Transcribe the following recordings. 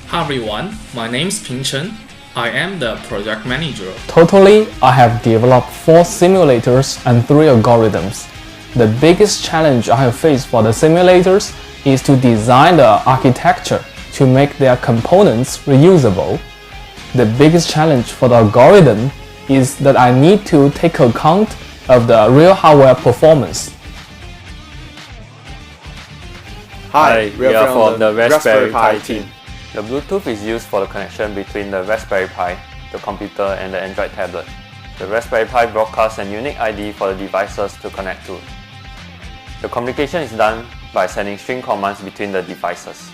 Hi everyone, my name is Ping Chen. I am the project manager. Totally, I have developed 4 simulators and 3 algorithms. The biggest challenge I have faced for the simulators is to design the architecture to make their components reusable. The biggest challenge for the algorithm is that I need to take account of the real hardware performance. Hi, we are from the Raspberry Pi team. The Bluetooth is used for the connection between the Raspberry Pi, the computer and the Android tablet. The Raspberry Pi broadcasts a unique ID for the devices to connect to. The communication is done by sending string commands between the devices.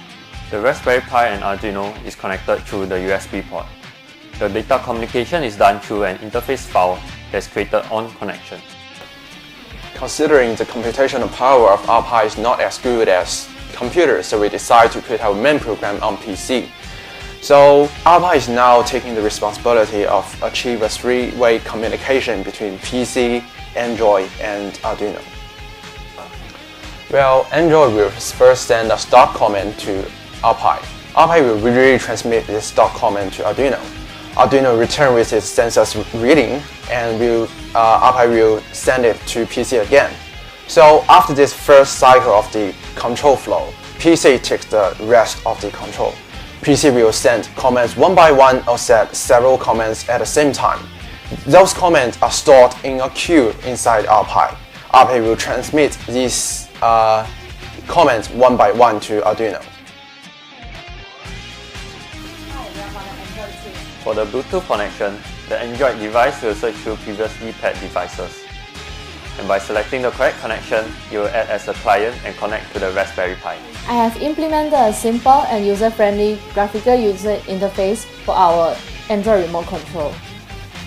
The Raspberry Pi and Arduino is connected through the USB port. The data communication is done through an interface file that is created on connection. Considering the computational power of our Pi is not as good as computers, so we decided to create our main program on PC. So our Pi is now taking the responsibility of achieve a 3-way communication between PC, Android, and Arduino. Well, Android will first send a stock comment to our Pi. Our Pi will really transmit this stock comment to Arduino. Arduino return with its sensors reading, and our Pi will send it to PC again. So after this first cycle of the control flow, PC takes the rest of the control. PC will send comments one by one or set several comments at the same time. Those comments are stored in a queue inside our Pi. Our Pi will transmit these comments one by one to Arduino. For the Bluetooth connection, the Android device will search through previously paired devices. And by selecting the correct connection, you will add as a client and connect to the Raspberry Pi. I have implemented a simple and user-friendly graphical user interface for our Android remote control.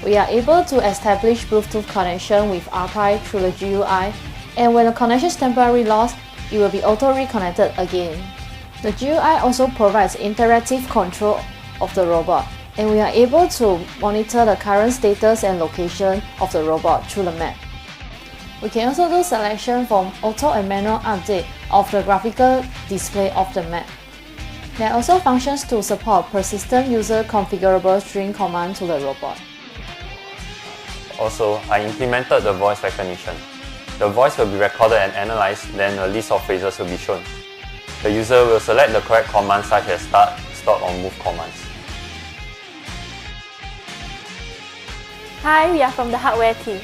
We are able to establish Bluetooth connection with our Pi through the GUI, and when the connection is temporarily lost, it will be auto-reconnected again. The GUI also provides interactive control of the robot, and we are able to monitor the current status and location of the robot through the map. We can also do selection from auto and manual update of the graphical display of the map. There are also functions to support persistent user configurable string command to the robot. Also, I implemented the voice recognition. The voice will be recorded and analyzed, then a list of phrases will be shown. The user will select the correct commands such as start, stop or move commands. Hi, we are from the hardware team.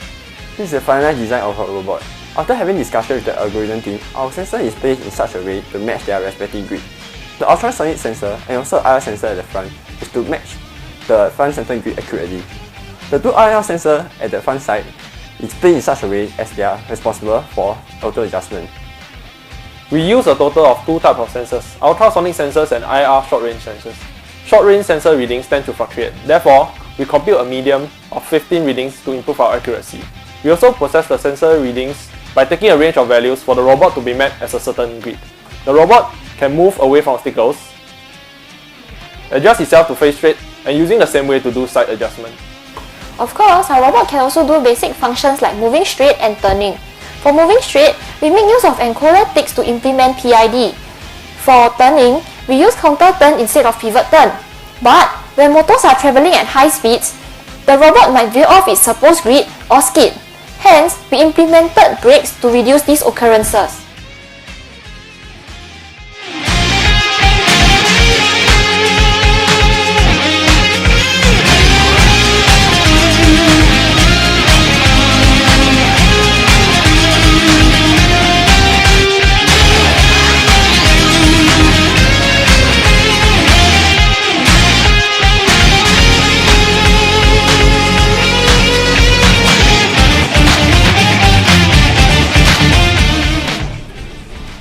This is the finalized design of our robot. After having discussion with the algorithm team, our sensor is placed in such a way to match their respective grid. The ultrasonic sensor and also IR sensor at the front is to match the front center grid accurately. The 2 IR sensor at the front side is placed in such a way as they are responsible for auto adjustment. We use a total of 2 types of sensors, ultrasonic sensors and IR short-range sensors. Short-range sensor readings tend to fluctuate, therefore, we compute a median of 15 readings to improve our accuracy. We also process the sensor readings by taking a range of values for the robot to be mapped as a certain grid. The robot can move away from obstacles, adjust itself to face straight, and using the same way to do side adjustment. Of course, our robot can also do basic functions like moving straight and turning. For moving straight, we make use of encoder ticks to implement PID. For turning, we use counter turn instead of pivot turn. But when motors are traveling at high speeds, the robot might veer off its supposed grid or skid. Hence, we implemented brakes to reduce these occurrences.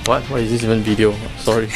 What? Why is this even video? Sorry.